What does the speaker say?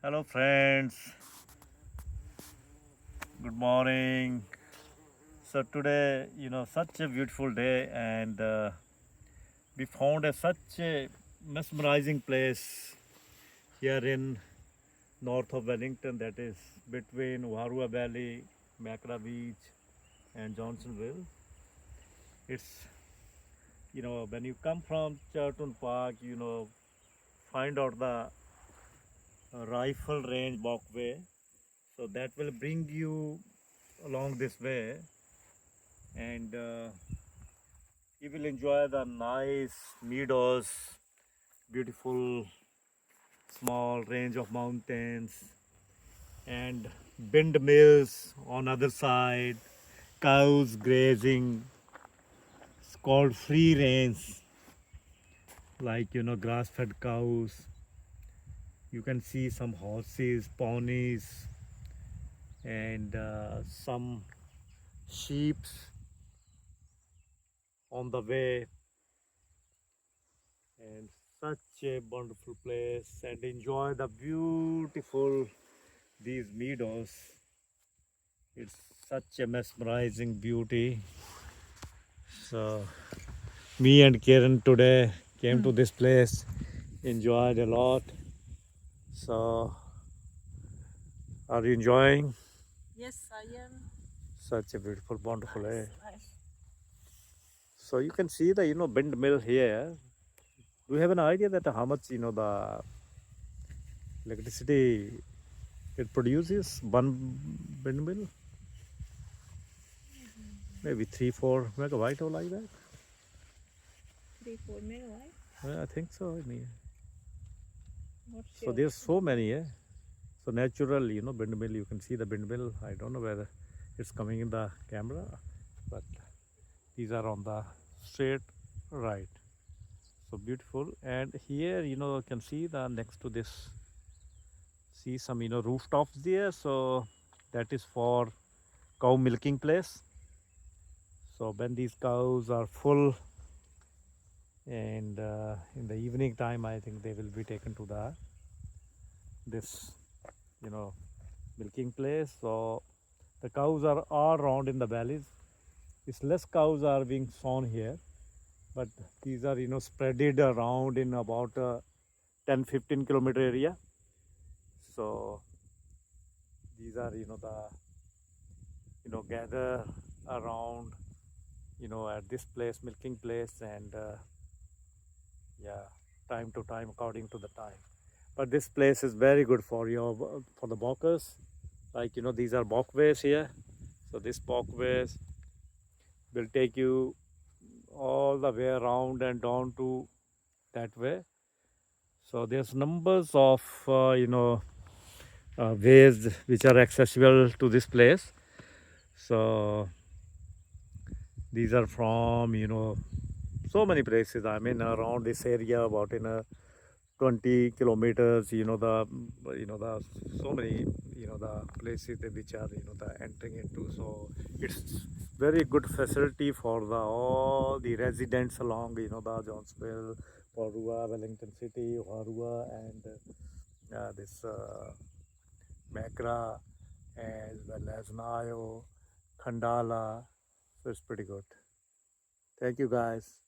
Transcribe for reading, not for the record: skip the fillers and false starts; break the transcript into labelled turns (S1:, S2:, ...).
S1: Hello, friends. Good morning. So today, such a beautiful day, and we found such a mesmerizing place here in north of Wellington. That is between Warua Valley, Macra Beach, and Johnsonville. It's when you come from Charlton Park, find out the rifle range walkway. So that will bring you along this way, and you will enjoy the nice meadows, beautiful small range of mountains, and windmills on other side, cows grazing. It's called free range, like grass-fed cows. You can see some horses, ponies, and some sheep on the way, and such a wonderful place, and enjoy the beautiful these meadows. It's such a mesmerizing beauty. So me and Karen today came to this place, enjoyed a lot. So are you enjoying?
S2: Yes, I am.
S1: Such a beautiful, wonderful
S2: Nice,
S1: day.
S2: nice.
S1: So you can see the windmill here. Do you have an idea that how much the electricity it produces one windmill? Maybe 3-4 megawatt or like that.
S2: 3-4 megawatt.
S1: I think so. I mean,
S2: Not
S1: so
S2: sure.
S1: there's so many, yeah. So natural, windmill. You can see the windmill. I don't know whether it's coming in the camera, but these are on the straight right. So beautiful. And here, you can see the next to this, see some, rooftops there. So that is for cow milking place. So when these cows are full, and in the evening time, I think they will be taken to the this, you know, milking place. So the cows are all around in the valleys. It's less cows are being sown here, but these are spreaded around in about 10-15 kilometer area. So these are the gather around at this place, milking place, and yeah, time to time according to the time. But this place is very good for for the walkers. Like these are walkways here. So this walkways will take you all the way around and down to that way. So there's numbers of ways which are accessible to this place. So these are from so many places. I mean around this area, about in a 20 kilometers. The so many the places which are the entering into. So it's very good facility for the all the residents along the Johnsonville, Porua, Wellington City, Harua, and this Macra, as well as Nayo, Khandala. So it's pretty good. Thank you, guys.